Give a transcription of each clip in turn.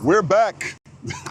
We're back.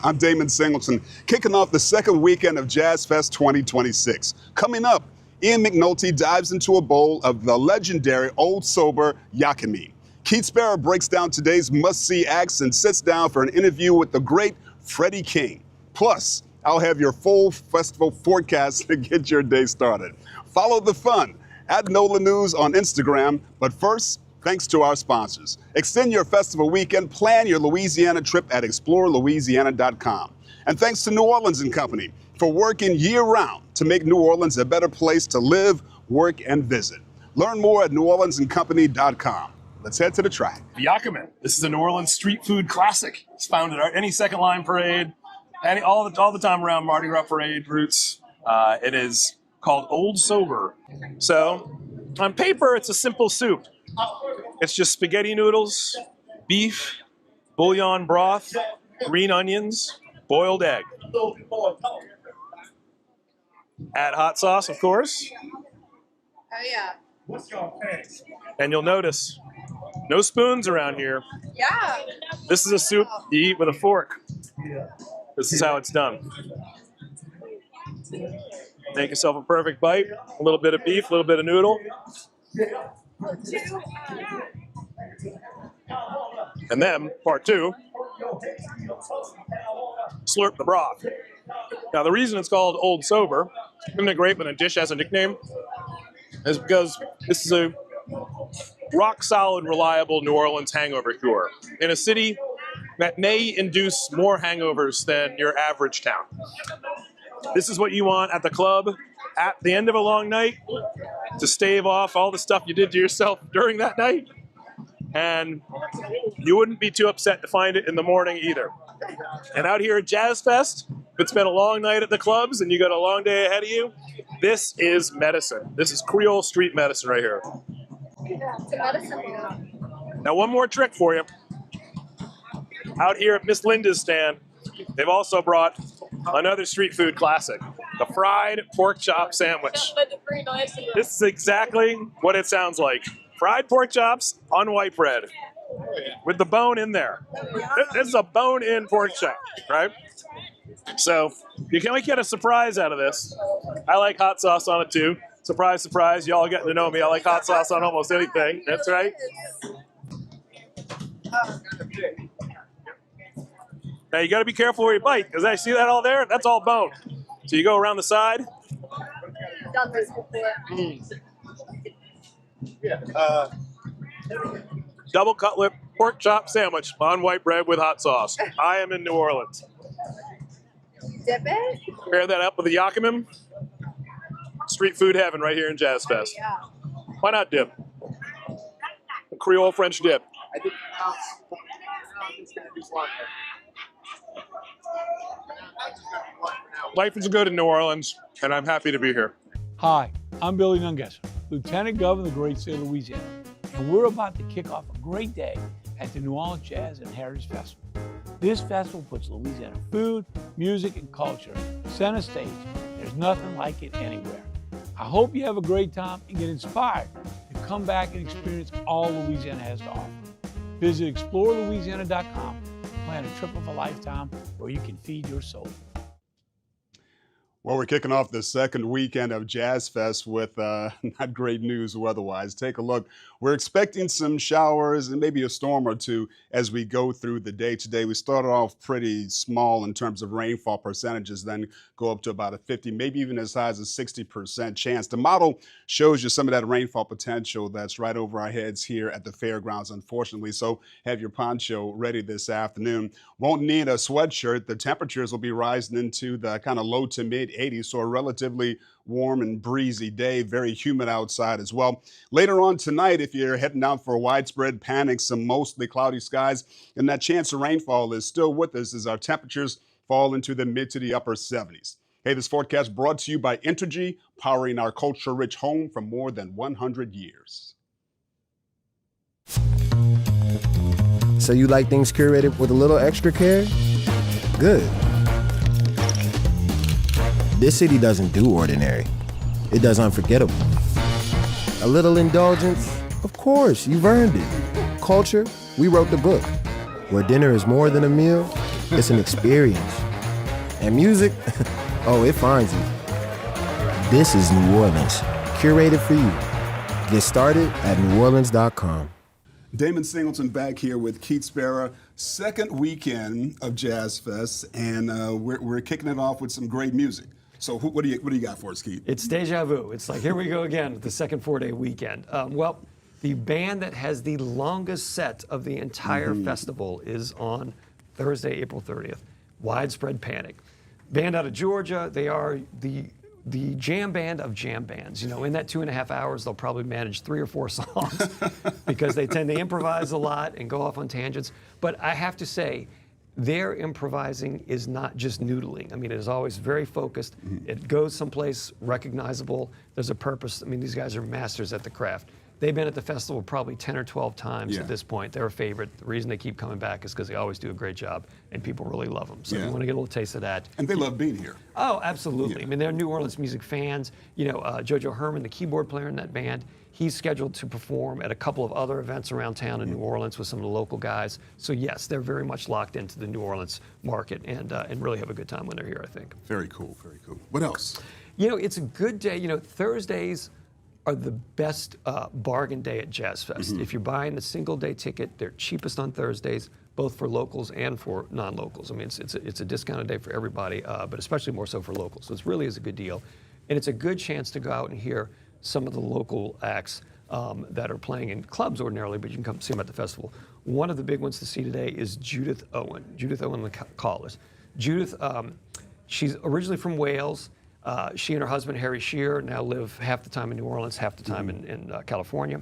I'm Damon Singleton, kicking off the second weekend of Jazzfest 2026. Coming up, Ian McNulty dives into a bowl of the legendary Old Sober Yakamein. Keith Sparrow breaks down today's must-see acts and sits down for an interview with the great Freddy King. Plus, I'll have your full festival forecast to get your day started. Follow the fun at NOLA News on Instagram, but first, thanks to our sponsors. Extend your festival weekend, plan your Louisiana trip at explorelouisiana.com. And thanks to New Orleans & Company for working year-round to make New Orleans a better place to live, work, and visit. Learn more at neworleansandcompany.com. Let's head to the track. Yakamein. This is a New Orleans street food classic. It's found at any second line parade, all the time around Mardi Gras parade routes. It is called Old Sober. So, on paper, it's a simple soup. It's just spaghetti noodles, beef, bouillon broth, green onions, boiled egg. Add hot sauce, of course. Oh, yeah. And you'll notice, no spoons around here. Yeah. This is a soup you eat with a fork. This is how it's done. Make yourself a perfect bite. A little bit of beef, a little bit of noodle. And then, part two, slurp the broth. Now, the reason it's called Old Sober, isn't it great when a dish has a nickname? Is because this is a rock-solid, reliable New Orleans hangover cure in a city that may induce more hangovers than your average town. This is what you want at the club at the end of a long night to stave off all the stuff you did to yourself during that night. And you wouldn't be too upset to find it in the morning either. And out here at Jazzfest, if it's been a long night at the clubs and you got a long day ahead of you, this is medicine. This is Creole street medicine right here. It's a medicine. Now, one more trick for you. Out here at Miss Linda's stand, they've also brought another street food classic, the fried pork chop sandwich. This is exactly what it sounds like. Fried pork chops on white bread with the bone in there. This is a bone-in pork chop, right? So you can get a surprise out of this. I like hot sauce on it too. Surprise, surprise. Y'all getting to know me. I like hot sauce on almost anything. That's right. Now you got to be careful where you bite, because I see that all there. That's all bone. So you go around the side. Done this before. Double cutlet pork chop sandwich on white bread with hot sauce. I am in New Orleans. Dip it? Pair that up with the Yakamein. Street food heaven right here in Jazzfest. Yeah. Why not dip? A Creole French dip. Life is good in New Orleans, and I'm happy to be here. Hi, I'm Billy Nungesser, Lieutenant Governor of the great state of Louisiana, and we're about to kick off a great day at the New Orleans Jazz and Heritage Festival. This festival puts Louisiana food, music, and culture center stage. There's nothing like it anywhere. I hope you have a great time and get inspired to come back and experience all Louisiana has to offer. Visit explorelouisiana.com and plan a trip of a lifetime where you can feed your soul. Well, we're kicking off the second weekend of Jazzfest with not great news weather-wise. Take a look. We're expecting some showers and maybe a storm or two as we go through the day today. We started off pretty small in terms of rainfall percentages, then go up to about a 50, maybe even as high as a 60% chance. The model shows you some of that rainfall potential that's right over our heads here at the fairgrounds, unfortunately. So have your poncho ready this afternoon. Won't need a sweatshirt. The temperatures will be rising into the kind of low to mid 80s, so a relatively warm and breezy day, very humid outside as well. Later on tonight, if you're heading out for a widespread panic, some mostly cloudy skies, and that chance of rainfall is still with us as our temperatures fall into the mid to the upper 70s. Hey, this forecast brought to you by Entergy, powering our culture-rich home for more than 100 years. So you like things curated with a little extra care? Good. This city doesn't do ordinary. It does unforgettable. A little indulgence? Of course, you've earned it. Culture? We wrote the book. where dinner is more than a meal, it's an experience. And music, oh, it finds you. This is New Orleans, curated for you. Get started at NOLA.com. Damon Singleton back here with Keith Sparrow. Second weekend of Jazzfest, and we're kicking it off with some great music. So what do you got for us, Keith? It's deja vu. It's like, here we go again with the second 4-day weekend. Well, the band that has the longest set of the entire festival is on Thursday, April 30th, Widespread Panic. Band out of Georgia. They are the jam band of jam bands. You know, in that 2.5 hours, they'll probably manage 3 or 4 songs because they tend to improvise a lot and go off on tangents. But I have to say, their improvising is not just noodling. I mean, it is always very focused. It goes someplace recognizable. There's a purpose. I mean, these guys are masters at the craft. They've been at the festival probably 10 or 12 times at this point. They're a favorite. The reason they keep coming back is because they always do a great job, and people really love them. So if you want to get a little taste of that. And they love being here. Oh, absolutely. I mean, they're New Orleans music fans. You know, Jojo Herman, the keyboard player in that band, he's scheduled to perform at a couple of other events around town in New Orleans with some of the local guys. So yes, they're very much locked into the New Orleans market and really have a good time when they're here, I think. Very cool, very cool. What else? You know, it's a good day. You know, Thursdays are the best bargain day at Jazzfest. If you're buying the single day ticket, they're cheapest on Thursdays, both for locals and for non-locals. I mean, it's a discounted day for everybody, but especially more so for locals. So it really is a good deal. And it's a good chance to go out and hear some of the local acts that are playing in clubs ordinarily, but you can come see them at the festival. One of the big ones to see today is Judith Owen the Callers. Judith, she's originally from Wales. She and her husband, Harry Shearer, now live half the time in New Orleans, half the time in California.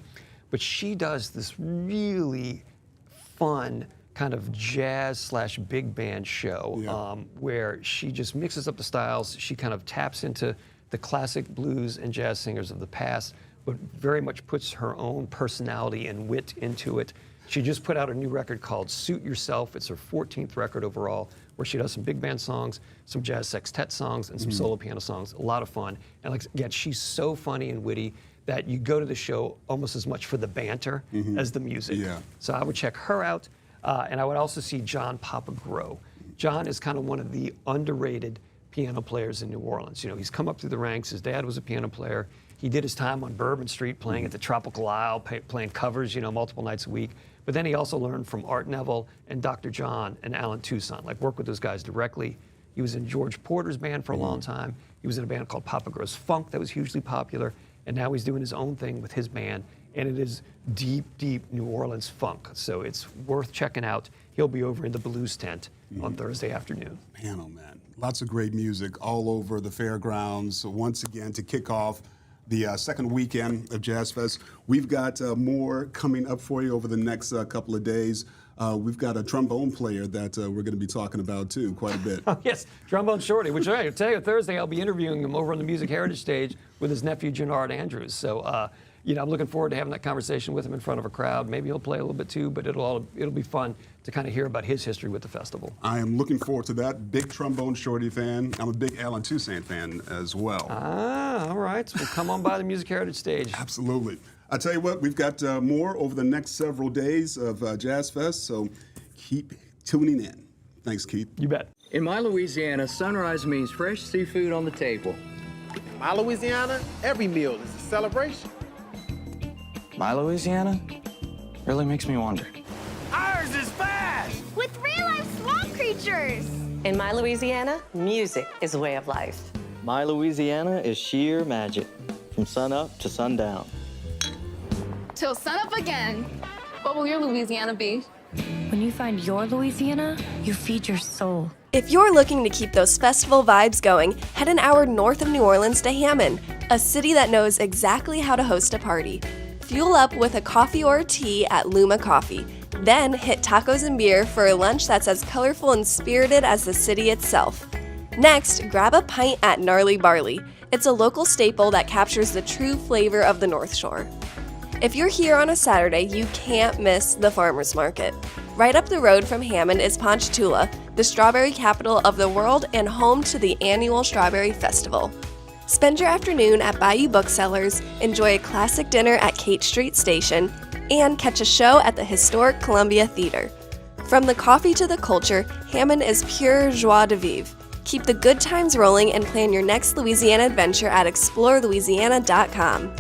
But she does this really fun kind of jazz/big band show where she just mixes up the styles. She kind of taps into the classic blues and jazz singers of the past, but very much puts her own personality and wit into it. She just put out a new record called Suit Yourself. It's her 14th record overall, where she does some big band songs, some jazz sextet songs, and some solo piano songs. A lot of fun. And like, again, she's so funny and witty that you go to the show almost as much for the banter as the music. So I would check her out. And I would also see John Papagrow. John is kind of one of the underrated piano players in New Orleans. You know, he's come up through the ranks. His dad was a piano player. He did his time on Bourbon Street playing at the Tropical Isle, playing covers, you know, multiple nights a week. But then he also learned from Art Neville and Dr. John and Alan Toussaint, like worked with those guys directly. He was in George Porter's band for a long time. He was in a band called Papagrow's Funk that was hugely popular. And now he's doing his own thing with his band. And it is deep, deep New Orleans funk. So it's worth checking out. He'll be over in the Blues Tent on Thursday afternoon. Man, oh man. Lots of great music all over the fairgrounds. So once again, to kick off the second weekend of Jazzfest. We've got more coming up for you over the next couple of days. We've got a trombone player that we're going to be talking about too, quite a bit. Yes, Trombone Shorty, which I tell you, Thursday I'll be interviewing him over on the Music Heritage stage with his nephew, Jannard Andrews. So, you know, I'm looking forward to having that conversation with him in front of a crowd. Maybe he'll play a little bit too, but it'll be fun to kind of hear about his history with the festival. I am looking forward to that. Big Trombone Shorty fan. I'm a big Alan Toussaint fan as well. Ah, all right. Well, come on by the Music Heritage stage. Absolutely. I tell you what, we've got more over the next several days of Jazzfest, so keep tuning in. Thanks, Keith. You bet. In my Louisiana, sunrise means fresh seafood on the table. In my Louisiana, every meal is a celebration. My Louisiana really makes me wonder. Ours is fast! With real-life swamp creatures! In my Louisiana, music is a way of life. My Louisiana is sheer magic, from sun up to sundown. Till sunup again. What will your Louisiana be? When you find your Louisiana, you feed your soul. If you're looking to keep those festival vibes going, head an hour north of New Orleans to Hammond, a city that knows exactly how to host a party. Fuel up with a coffee or a tea at Luma Coffee. Then hit tacos and beer for a lunch that's as colorful and spirited as the city itself. Next, grab a pint at Gnarly Barley. It's a local staple that captures the true flavor of the North Shore. If you're here on a Saturday, you can't miss the farmers market. Right up the road from Hammond is Ponchatoula, the strawberry capital of the world and home to the annual Strawberry Festival. Spend your afternoon at Bayou Booksellers, enjoy a classic dinner at Kate Street Station, and catch a show at the historic Columbia Theater. From the coffee to the culture, Hammond is pure joie de vivre. Keep the good times rolling and plan your next Louisiana adventure at explorelouisiana.com.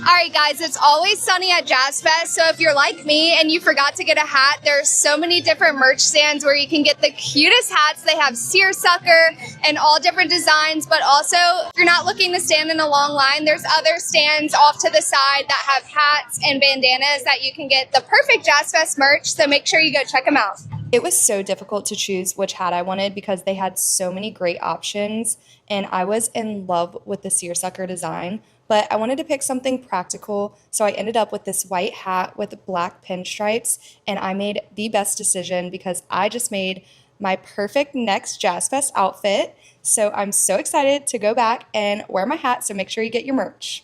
All right, guys, it's always sunny at Jazzfest, so if you're like me and you forgot to get a hat, there's so many different merch stands where you can get the cutest hats. They have seersucker and all different designs, but also if you're not looking to stand in a long line, there's other stands off to the side that have hats and bandanas that you can get the perfect Jazzfest merch, so make sure you go check them out. It was so difficult to choose which hat I wanted because they had so many great options, and I was in love with the seersucker design. But I wanted to pick something practical, so I ended up with this white hat with black pinstripes, and I made the best decision because I just made my perfect next Jazzfest outfit. So I'm so excited to go back and wear my hat, so make sure you get your merch.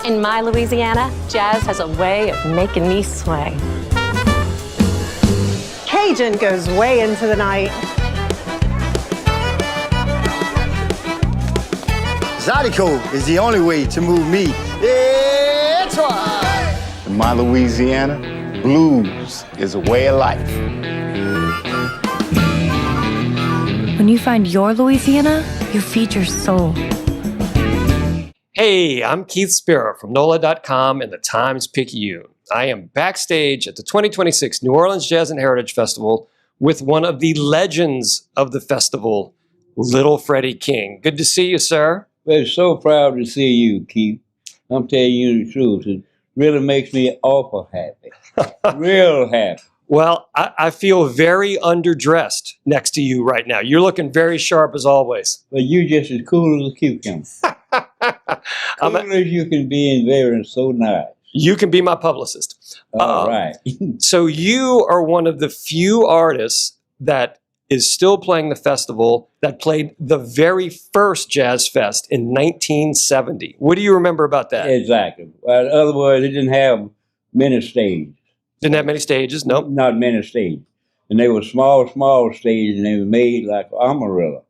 In my Louisiana, jazz has a way of making me sway. Cajun goes way into the night. Zydeco is the only way to move me. That's right. In my Louisiana, blues is a way of life. When you find your Louisiana, you feed your soul. Hey, I'm Keith Sparrow from NOLA.com and the Times-Picayune. I am backstage at the 2026 New Orleans Jazz and Heritage Festival with one of the legends of the festival, little Freddy King. Good to see you, sir. We're so proud to see you, Keith. I'm telling you the truth. It really makes me awful happy. Real happy. Well, I feel very underdressed next to you right now. You're looking very sharp as always. But you just as cool as a cucumber. Cool as you can be and very so nice. You can be my publicist. All right. So you are one of the few artists that is still playing the festival that played the very first Jazz Fest in 1970. What do you remember about that? Exactly. Well, in other words, it didn't have many stages. Didn't have many stages? Nope. Not many stages. And they were small stages, and they were made like Amarillo.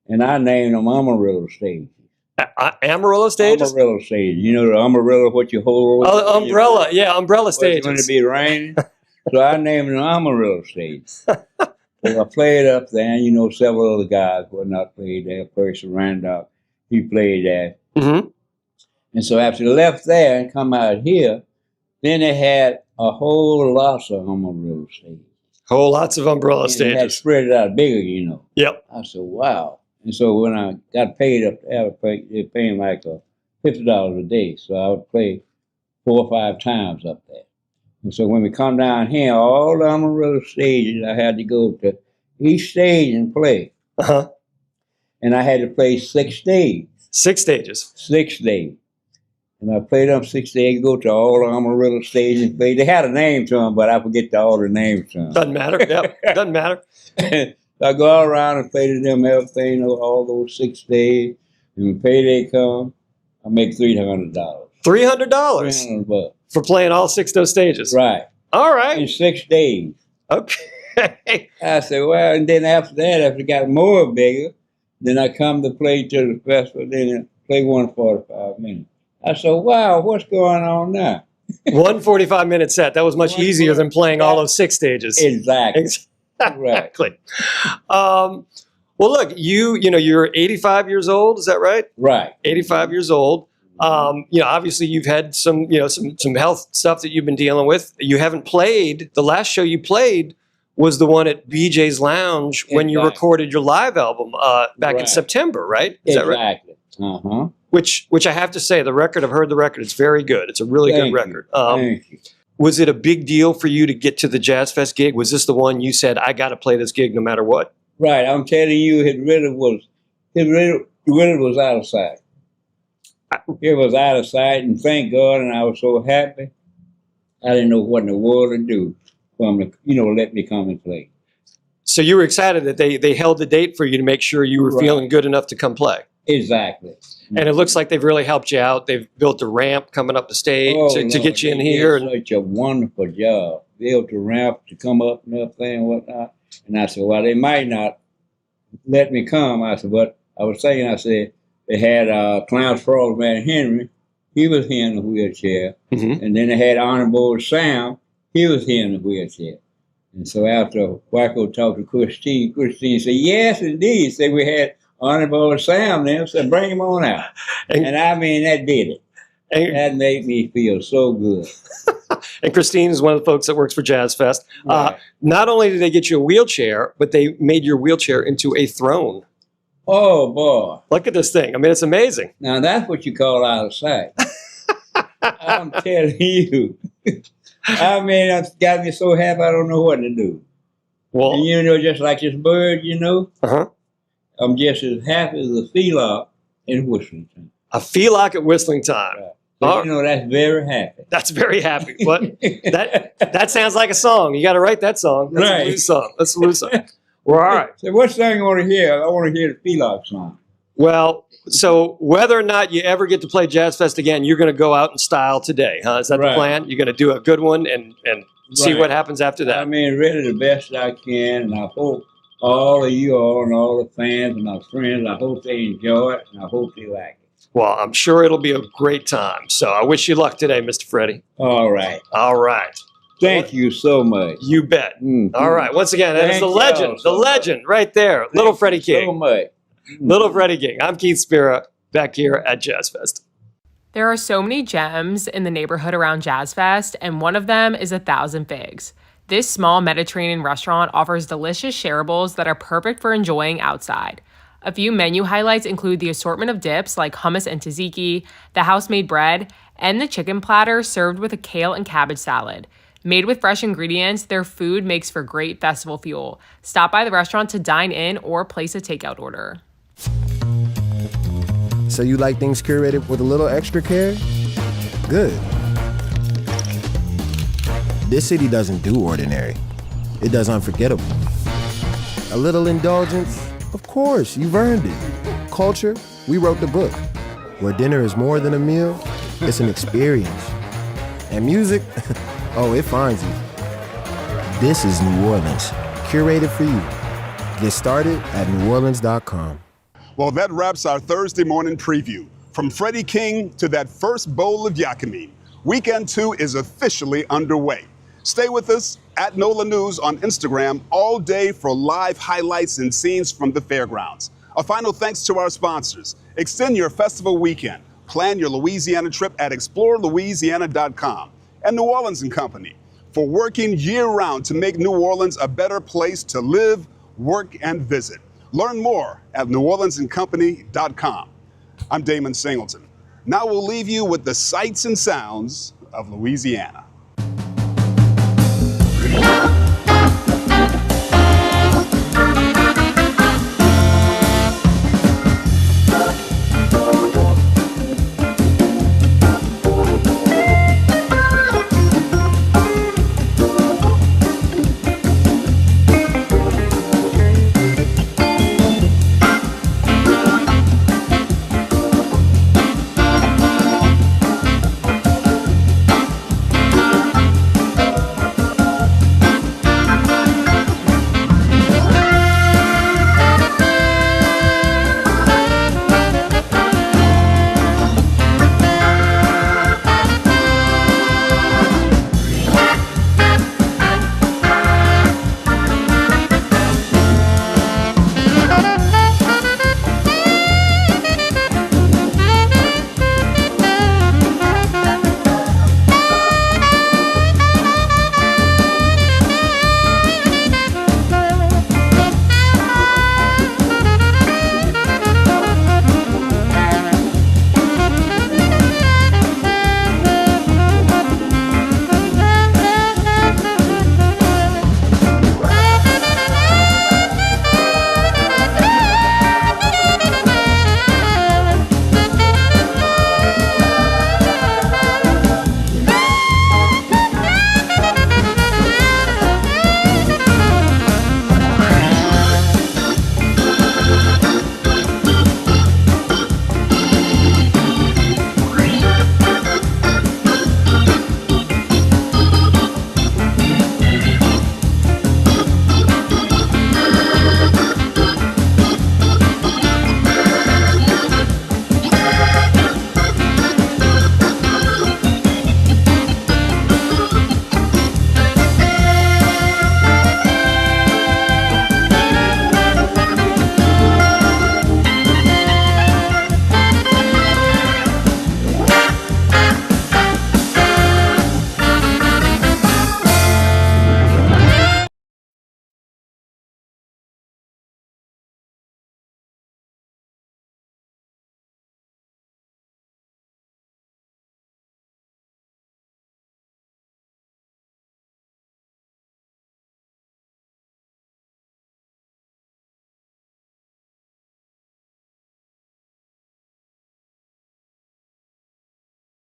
And I named them Amarillo stages. Amarillo stages? Amarillo stages. You know the Amarillo, what you hold over? Oh, umbrella. Yeah, umbrella stages. When it be raining. So I named them Amarillo stages. So I played up there, and you know several other guys were not played there. Percy Randolph, he played there. Mm-hmm. And so after they left there and come out here, then they had a whole lot of Amarillo stages. Whole lots of umbrella and stages. They had spread it out bigger, you know. Yep. I said, wow. And so when I got paid up there, they were paying like $50 a day. So I would play 4 or 5 times up there. And so when we come down here, all the Amarillo stages, I had to go to each stage and play. Uh-huh. And I had to play 6 days. 6 stages. 6 days. And I played them 6 days, go to all the Amarillo stages and play. They had a name to them, but I forget all the names to them. Doesn't matter. Yep. Doesn't matter. I go all around and play to them everything, all those 6 days. And when payday come, I make $300. $300? $300 for playing all 6 of those stages. Right. All right. In 6 days. Okay. I said, well, and then after that, after it got more bigger, then I come to play to the festival, then I play 145 minutes. I said, wow, what's going on now? 145-minute set. That was much easier than playing all those 6 stages. Exactly. Exactly. Well, look, you're 85 years old. Is that right? Right. 85 years old. Obviously you've had some health stuff that you've been dealing with. You haven't played. The last show you played was the one at BJ's Lounge when you recorded your live album back in September, right? Is that right? Exactly. Uh-huh. Which I have to say, I've heard the record. It's very good. It's a really good record. Thank you. Was it a big deal for you to get to the Jazz Fest gig? Was this the one you said, I got to play this gig no matter what? Right. I'm telling you, it really was out of sight. It was out of sight, and thank God, and I was so happy. I didn't know what in the world to do for them to, let me come and play. So you were excited that they held the date for you to make sure you were feeling good enough to come play. Exactly. And it looks like they've really helped you out. They've built a ramp coming up the stage to get you in here. They did such a wonderful job. They built a ramp to come up and up there and whatnot. And I said, well, they might not let me come. I said, but I was thinking, I said, they had Clarence Frostman Henry. He was here in the wheelchair. Mm-hmm. And then they had Honorable Sam. He was here in the wheelchair. And so after Wacko talked to Christine said, yes, indeed. He said, we had Honorable Sam there, so bring him on out. And I mean, that did it. That made me feel so good. And Christine is one of the folks that works for Jazzfest. Right. Not only did they get you a wheelchair, but they made your wheelchair into a throne. Oh, boy. Look at this thing. I mean, it's amazing. Now, that's what you call out of sight. I'm telling you. I mean, it's got me so happy I don't know what to do. Well, and just like this bird, Uh-huh. I'm just as happy as a felock in whistling time. A felock at whistling time. Right. So, that's very happy. That's very happy. But that sounds like a song. You got to write that song. That's a blues song. That's a blues song. Well, all right. So what song you want to hear? I want to hear the felock song. Well, so whether or not you ever get to play Jazzfest again, you're going to go out in style today, huh? Is that the plan? You're going to do a good one and see what happens after that? I mean, really the best I can, and I hope all of you all and all the fans and my friends, I hope they enjoy it, and I hope they like it. Well, I'm sure it'll be a great time. So I wish you luck today, Mr. Freddie. All right. All right. Thank you so much. You bet. Mm-hmm. All right. Once again, that is the legend right there, Little Freddy King. So much. Little Freddy King. I'm Keith Spira, back here at Jazzfest. There are so many gems in the neighborhood around Jazzfest, and one of them is 1,000 Figs. This small Mediterranean restaurant offers delicious shareables that are perfect for enjoying outside. A few menu highlights include the assortment of dips like hummus and tzatziki, the house-made bread, and the chicken platter served with a kale and cabbage salad. Made with fresh ingredients, their food makes for great festival fuel. Stop by the restaurant to dine in or place a takeout order. So you like things curated with a little extra care? Good. This city doesn't do ordinary. It does unforgettable. A little indulgence? Of course, you've earned it. Culture? We wrote the book. Where dinner is more than a meal, it's an experience. And music? Oh, it finds you. This is New Orleans, curated for you. Get started at NOLA.com. Well, that wraps our Thursday morning preview. From Freddy King to that first bowl of Yakamein, Weekend 2 is officially underway. Stay with us at NOLA News on Instagram all day for live highlights and scenes from the fairgrounds. A final thanks to our sponsors. Extend your festival weekend. Plan your Louisiana trip at explorelouisiana.com. And New Orleans & Company for working year-round to make New Orleans a better place to live, work, and visit. Learn more at neworleansandcompany.com. I'm Damon Singleton. Now we'll leave you with the sights and sounds of Louisiana.